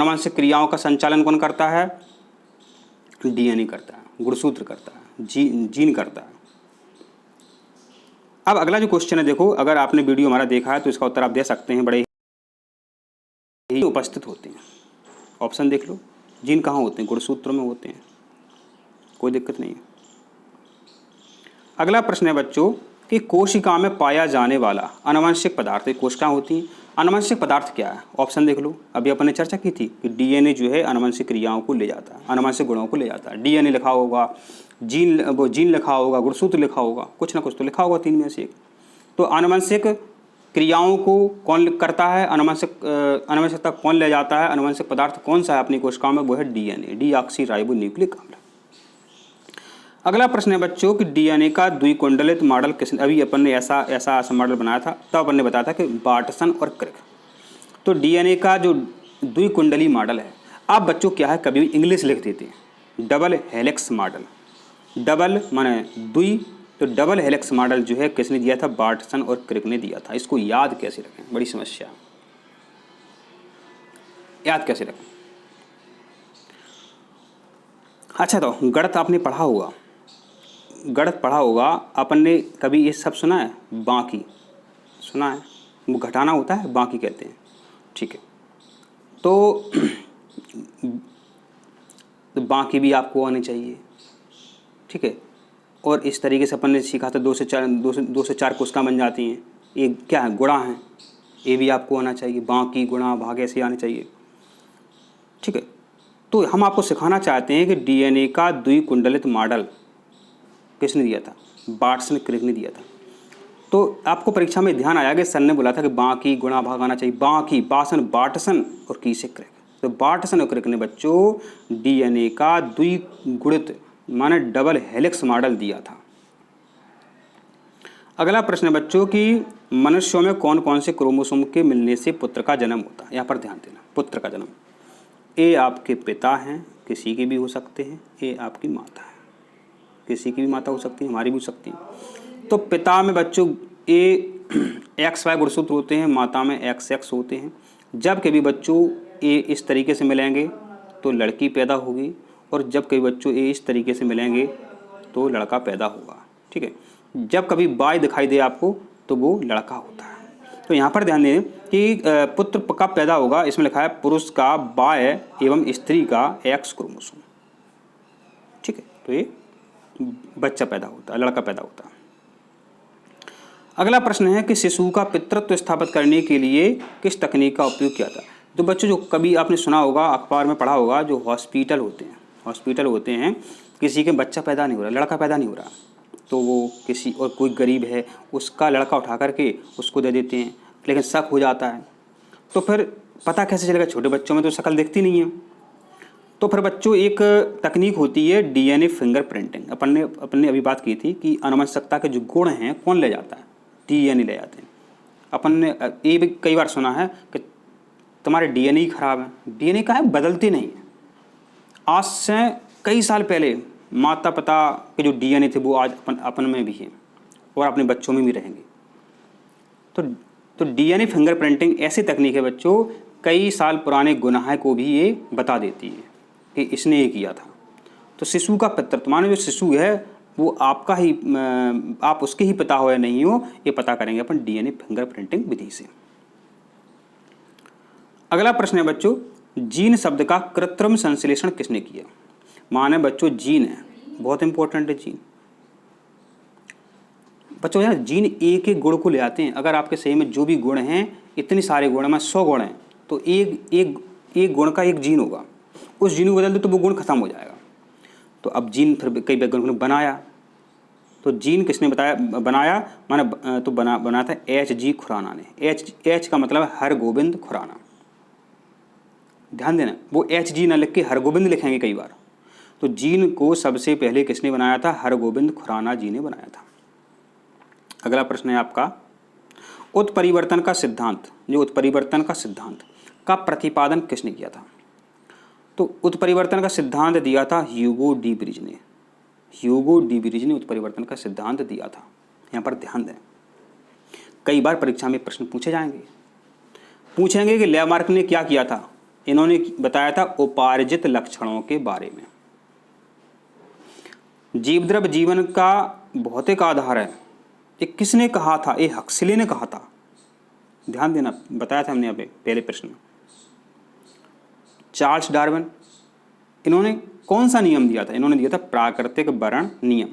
आनुवंशिक क्रियाओं का संचालन कौन करता है? डीएनए करता है, गुणसूत्र करता है, जीन करता है। अब अगला जो क्वेश्चन है, देखो अगर आपने वीडियो हमारा देखा है तो इसका उत्तर आप दे सकते हैं, बड़े ही उपस्थित होते हैं। ऑप्शन देख लो, जीन कहाँ होते हैं? गुणसूत्र में होते हैं, कोई दिक्कत नहीं है। अगला प्रश्न है बच्चों कि कोशिका में पाया जाने वाला आनुवंशिक पदार्थ, कोशिका होती हैं, आनुवंशिक पदार्थ क्या है? ऑप्शन देख लो। अभी अपन ने चर्चा की थी कि डीएनए जो है आनुवंशिक क्रियाओं को ले जाता है, आनुवंशिक गुणों को ले जाता है। डीएनए लिखा होगा, जीन लिखा होगा, गुणसूत्र लिखा होगा, कुछ ना कुछ तो लिखा होगा, तीन में से एक। तो आनुवंशिक क्रियाओं को कौन करता है? आनुवंशिकता कौन ले जाता है? आनुवंशिक पदार्थ कौन सा है अपनी कोशिकाओं में? वो है डीएनए, डीऑक्सीराइबोन्यूक्लिक अम्ल। अगला प्रश्न है बच्चों कि डीएनए का द्विकुंडलित मॉडल किसने, अभी अपन ने ऐसा मॉडल बनाया था, तब अपन ने बताया था कि बार्टसन और क्रिक। तो डीएनए का जो द्विकुंडली मॉडल है, आप बच्चों क्या है कभी इंग्लिश लिख देते हैं डबल हेलिक्स मॉडल, डबल माने द्वि, तो डबल हेलिक्स मॉडल जो है किसने दिया था? बार्टसन और क्रिक ने दिया था। इसको याद कैसे रखें, बड़ी समस्या, याद कैसे रखें? अच्छा, तो गणित आपने पढ़ा होगा, गणित पढ़ा होगा अपन ने, कभी ये सब सुना है? बाकी सुना है? वो घटाना होता है, बाकी कहते हैं, ठीक है। तो बाकी भी आपको आनी चाहिए, ठीक है। और इस तरीके से अपन ने सीखा था, 2 से 4 कोशिका बन जाती हैं। ये क्या है? गुणा है, ये भी आपको आना चाहिए। बाकी, गुणा, भाग ऐसे आने चाहिए, ठीक है। तो हम आपको सिखाना चाहते हैं कि डीएनए का द्विकुंडलित मॉडल किसने दिया था? बार्टसन क्रिक ने दिया था। तो आपको परीक्षा में ध्यान आया कि सर ने बोला था कि बाकी, गुणा, भाग आना चाहिए। बाकी, बार्टसन और की से क्रिक। तो बार्टसन और क्रिक ने बच्चों डीएनए का द्विगुणित माने डबल हेलिक्स मॉडल दिया था। अगला प्रश्न है बच्चों कि मनुष्यों में कौन कौन से क्रोमोसोम के मिलने से पुत्र का जन्म होता है? यहाँ पर ध्यान देना, पुत्र का जन्म। ए आपके पिता हैं, किसी के भी हो सकते हैं। ए आपकी माता है, किसी की भी माता हो सकती है, हमारी भी हो सकती है। तो पिता में बच्चों ए XY गुणसूत्र होते हैं, माता में XX होते हैं। जब कभी बच्चों ए इस तरीके से मिलेंगे तो लड़की पैदा होगी, और जब कभी बच्चों ए इस तरीके से मिलेंगे तो लड़का पैदा होगा, ठीक है। जब कभी बाय दिखाई दे आपको तो वो लड़का होता है। तो यहाँ पर ध्यान दें कि पुत्र कब पैदा होगा, इसमें लिखा है पुरुष का बाय एवं स्त्री का X क्रोमोसोम, ठीक है। तो ये बच्चा पैदा होता है, लड़का पैदा होता है। अगला प्रश्न है कि शिशु का पितृत्व स्थापित करने के लिए किस तकनीक का उपयोग किया था? तो बच्चों जो कभी आपने सुना होगा, अखबार में पढ़ा होगा, जो हॉस्पिटल होते हैं, किसी के बच्चा पैदा नहीं हो रहा, लड़का पैदा नहीं हो रहा, तो वो किसी और कोई गरीब है उसका लड़का उठा करके उसको दे देते हैं, लेकिन शक हो जाता है। तो फिर पता कैसे चलेगा? छोटे बच्चों में तो शक्ल दिखती नहीं है। तो फिर बच्चों एक तकनीक होती है डीएनए फिंगरप्रिंटिंग। अपन ने अभी बात की थी कि आनुवंशिकता के जो गुण हैं कौन ले जाता है? डीएनए ले जाते हैं। अपन ने ये भी कई बार सुना है कि तुम्हारे डीएनए ही खराब है। डीएनए का है, बदलते नहीं है। आज से कई साल पहले माता पिता के जो डीएनए थे वो आज अपन में भी है और अपने बच्चों में भी रहेंगे। तो डीएनए फिंगरप्रिंटिंग ऐसी तकनीक है बच्चों, कई साल पुराने गुनाह को भी ये बता देती है कि इसने ये किया था। तो शिशु का पितृत्व माने जो शिशु है वो आपका ही, आप उसके ही पिता हो या नहीं हो, ये पता करेंगे अपन डीएनए फिंगरप्रिंटिंग विधि से। अगला प्रश्न है बच्चों, जीन शब्द का कृत्रिम संश्लेषण किसने किया? माने बच्चों जीन है, बहुत इंपॉर्टेंट है जीन। बच्चों यार जीन एक एक गुण को ले आते हैं। अगर आपके सही में जो भी गुण हैं, इतने सारे गुण में 100 गुण हैं, तो एक गुण का एक जीन होगा। उस जीन को बदल दो तो वो गुण खत्म हो जाएगा। तो अब जीन फिर कई वैज्ञानिकों ने बनाया। तो जीन किसने बनाया? माने तो बनाया था H.G. खुराना ने। H का मतलब है हरगोविंद खुराना। ध्यान देना, वो H.G. ना लिख के हरगोविंद लिखेंगे कई बार। तो जीन को सबसे पहले किसने बनाया था? हरगोविंद खुराना जी ने बनाया था। अगला प्रश्न है आपका, उत्परिवर्तन का सिद्धांत, जो उत्परिवर्तन का सिद्धांत का प्रतिपादन किसने किया था? तो उत्परिवर्तन का सिद्धांत दिया था ह्यूगो डी ब्रिज ने। ह्यूगो डी ब्रिज ने उत्परिवर्तन का सिद्धांत दिया था। यहाँ पर ध्यान दें, कई बार परीक्षा में प्रश्न पूछे जाएंगे, पूछेंगे कि लेमार्क ने क्या किया था? इन्होंने बताया था उपार्जित लक्षणों के बारे में। जीवद्रव्य जीवन का भौतिक आधार है, ये किसने कहा था? ये हक्सले ने कहा था। ध्यान देना, बताया था हमने यहाँ पे पहले प्रश्न में। चार्ल्स डार्विन, इन्होंने कौन सा नियम दिया था? इन्होंने दिया था प्राकृतिक वर्ण नियम।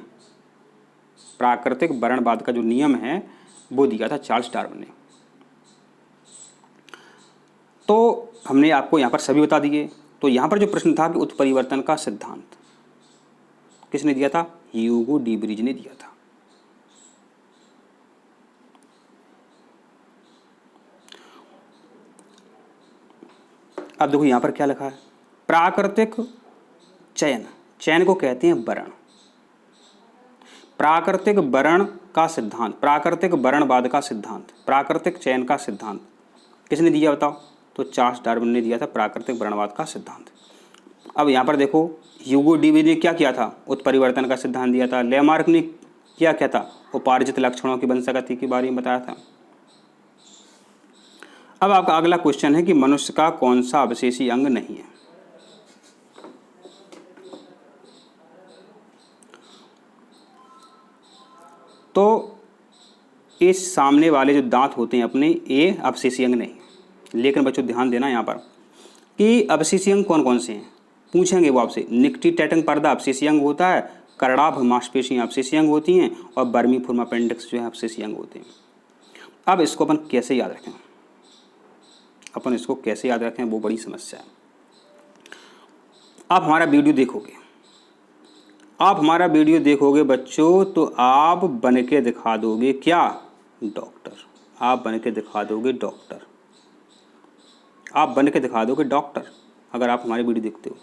प्राकृतिक वर्णवाद का जो नियम है वो दिया था चार्ल्स डार्विन ने। तो हमने आपको यहाँ पर सभी बता दिए। तो यहाँ पर जो प्रश्न था कि उत्परिवर्तन का सिद्धांत किसने दिया था? ह्यूगो डी ब्रिज ने दिया था। अब देखो यहाँ पर क्या लिखा है, प्राकृतिक चयन, चयन को कहते हैं वर्ण। प्राकृतिक वर्ण का सिद्धांत, प्राकृतिक वर्णवाद का सिद्धांत, प्राकृतिक चयन का सिद्धांत किसने दिया बताओ? तो चार्ल्स डार्विन ने दिया था प्राकृतिक वर्णवाद का सिद्धांत। अब यहाँ पर देखो, ह्यूगो डी ब्रिज ने क्या किया था? उत्परिवर्तन का सिद्धांत दिया था। लेमार्क ने क्या किया था? उपार्जित लक्षणों की वंशागति के बारे में बताया था। अब आपका अगला क्वेश्चन है कि मनुष्य का कौन सा अवशेषी अंग नहीं है? तो इस सामने वाले जो दांत होते हैं अपने, ये अवशेषी अंग नहीं। लेकिन बच्चों ध्यान देना यहाँ पर कि अवशेषी अंग कौन कौन से हैं, पूछेंगे वो आपसे। निक्टिटैटन पर्दा अवशेषी अंग होता है, कर्णाभ मांसपेशियां अवशेषी अंग होती हैं, और बर्मीफोर्म अपेंडिक्स जो है अवशेषी अंग होते हैं। अब इसको अपन कैसे याद रखें, अपन इसको कैसे याद रखें, वो बड़ी समस्या है। आप हमारा वीडियो देखोगे, आप हमारा वीडियो देखोगे बच्चों, तो आप बन के दिखा दोगे क्या? डॉक्टर। आप बन के दिखा दोगे डॉक्टर। आप बन के दिखा दोगे डॉक्टर अगर आप हमारी वीडियो देखते हो।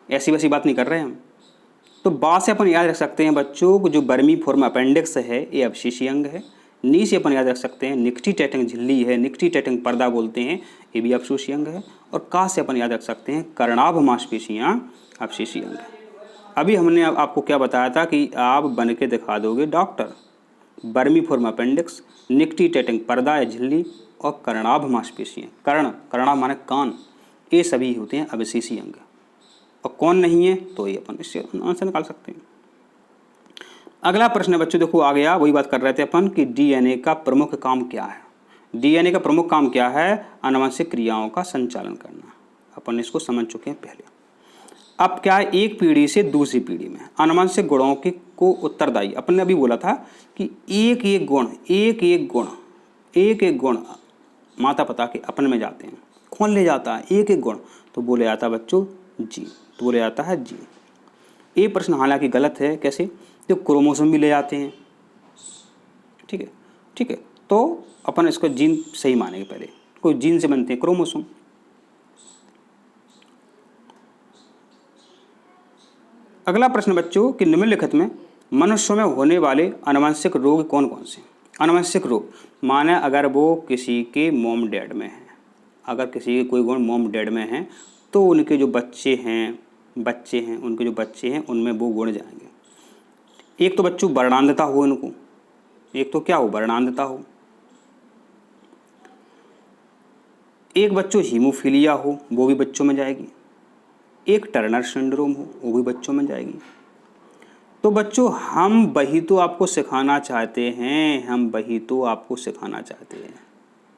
ऐसी वैसी बात नहीं कर रहे हैं हम। तो बात से अपन याद रख सकते हैं बच्चों को, जो बर्मीफोर्म अपेंडिक्स है ये अवशेषी अंग है। नी से अपन याद रख सकते हैं निक्टिटैटन झिल्ली है, निक्टिटैटन पर्दा बोलते हैं, ये भी अवशेषी अंग है। और का से अपन याद रख सकते हैं कर्णाभ मांसपेशियां अवशेषी अंग है। अभी हमने आपको क्या बताया था कि आप बन के दिखा दोगे डॉक्टर। बर्मीफोर्म अपेंडिक्स, निक्टिटैटन पर्दा या झिल्ली, और कर्णाभ मांसपेशियां। कर्णाभ माने कान, ये सभी होते हैं अवशेषी अंग। और कौन नहीं है? तो ये अपन इससे आंसर निकाल सकते हैं। अगला प्रश्न है बच्चों, देखो आ गया, वही बात कर रहे थे अपन कि डीएनए का प्रमुख काम क्या है। डीएनए का प्रमुख काम क्या है? आनुवंशिक क्रियाओं का संचालन करना। अपन इसको समझ चुके हैं पहले। अब क्या है, एक पीढ़ी से दूसरी पीढ़ी में आनुवंशिक गुणों की को उत्तरदायी, अपन ने अभी बोला था कि एक एक गुण माता पिता के अपन में जाते हैं। कौन ले जाता है एक एक गुण? तो बोले जाता है बच्चों जीन, तो बोले जाता है जीन। ये प्रश्न हालांकि गलत है। कैसे? तो क्रोमोसोम भी ले जाते हैं। ठीक है, ठीक है, तो अपन इसको जीन सही मानेंगे। पहले कोई जीन से बनते हैं क्रोमोसोम। अगला प्रश्न बच्चों कि निम्नलिखित में मनुष्यों में होने वाले आनुवंशिक रोग कौन कौन से? आनुवंशिक रोग माने अगर वो किसी के मॉम डैड में है, अगर किसी के कोई गुण मॉम डैड में है तो उनके जो बच्चे हैं उनके जो बच्चे हैं उनमें वो गुण जाएंगे। एक तो बच्चों वर्णांधता हो इनको, एक तो क्या हो? वर्णांधता हो। एक बच्चों हीमोफीलिया हो, वो भी बच्चों में जाएगी। एक टर्नर सिंड्रोम हो, वो भी बच्चों में जाएगी। तो बच्चों हम वही तो आपको सिखाना चाहते हैं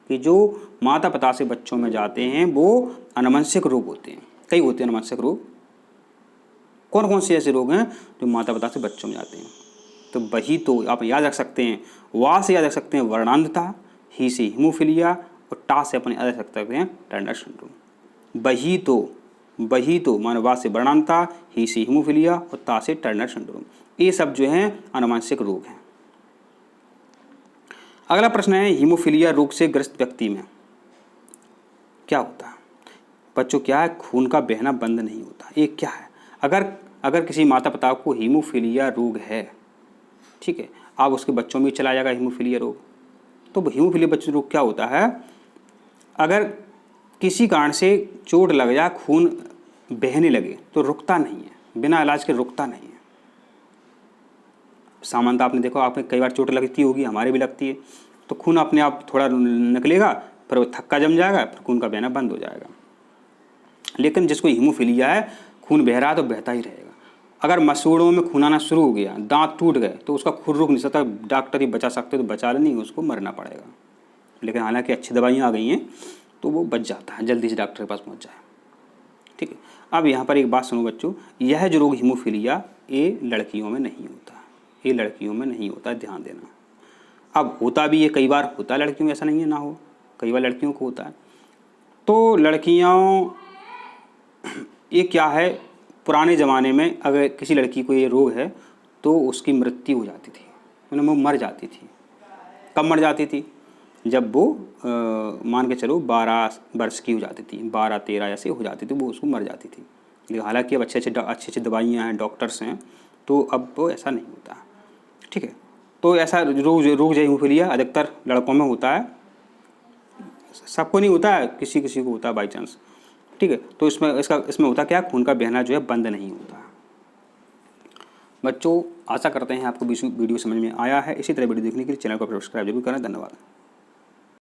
कि जो माता पिता से बच्चों में जाते हैं वो आनुवंशिक रोग होते हैं। कई होते हैं आनुवंशिक रोग। कौन कौन से ऐसे रोग हैं जो माता पिता से बच्चों में जाते हैं? तो वही तो आप याद रख सकते हैं। वा से याद रख सकते हैं वर्णांधता, ही से हीमोफीलिया, और टा से अपन याद रख सकते हैं टर्नर सिंड्रोम। वही तो माने वा से वर्णांधता, ही से हीमोफीलिया और ता से टर्नर सिंड्रोम। ये सब जो हैं आनुवंशिक रोग हैं। अगला प्रश्न है हीमोफीलिया रोग से ग्रस्त व्यक्ति में क्या होता है? बच्चों क्या है? खून का बहना बंद नहीं होता। ये क्या है? अगर किसी माता पिता को हीमोफीलिया रोग है, ठीक है, आप उसके बच्चों में चला जाएगा हीमोफीलिया रोग। तो हीमोफीलिया बच्चों रोग क्या होता है? अगर किसी कारण से चोट लग जाए, खून बहने लगे तो रुकता नहीं है, बिना इलाज के रुकता नहीं है। सामान्यतः आपने देखो, आपने कई बार चोट लगती होगी, हमारे भी लगती है, तो खून अपने आप थोड़ा निकलेगा, फिर वो थक्का जम जाएगा, फिर खून का बहना बंद हो जाएगा। लेकिन जिसको हीमोफीलिया है, खून बह रहा है तो बहता ही रहेगा। अगर मसूड़ों में खून आना शुरू हो गया, दांत टूट गए, तो उसका खून रुक नहीं सकता, डॉक्टर ही बचा सकते तो बचा नहीं, उसको मरना पड़ेगा। लेकिन हालांकि अच्छी दवाइयाँ आ गई हैं तो वो बच जाता है, जल्दी से डॉक्टर के पास पहुँच जाए। ठीक है, अब यहाँ पर एक बात सुनो बच्चों, यह जो रोग हीमोफीलिया, ये लड़कियों में नहीं होता, ये लड़कियों में नहीं होता, ध्यान देना। अब होता भी है, कई बार होता है लड़कियों में, ऐसा नहीं है ना हो, कई बार लड़कियों को होता है। तो लड़कियों, ये क्या है, पुराने ज़माने में अगर किसी लड़की को ये रोग है तो उसकी मृत्यु हो जाती थी, मतलब वो मर जाती थी। कब मर जाती थी? जब वो मान के चलो 12 वर्ष की हो जाती थी, 12-13 ऐसे हो जाती थी, वो उसको मर जाती थी। लेकिन हालांकि अब अच्छी दवाइयाँ हैं, डॉक्टर्स हैं, तो अब वो ऐसा नहीं होता। ठीक है, तो ऐसा रोग जो हीमोफीलिया अधिकतर लड़कों में होता है, सबको नहीं होता है, किसी किसी को होता है बाई चांस। ठीक है, तो इसमें होता क्या, खून का बहना जो है बंद नहीं होता। बच्चों, आशा करते हैं आपको वीडियो समझ में आया है। इसी तरह वीडियो देखने के लिए चैनल को सब्सक्राइब जरूर करें। धन्यवाद।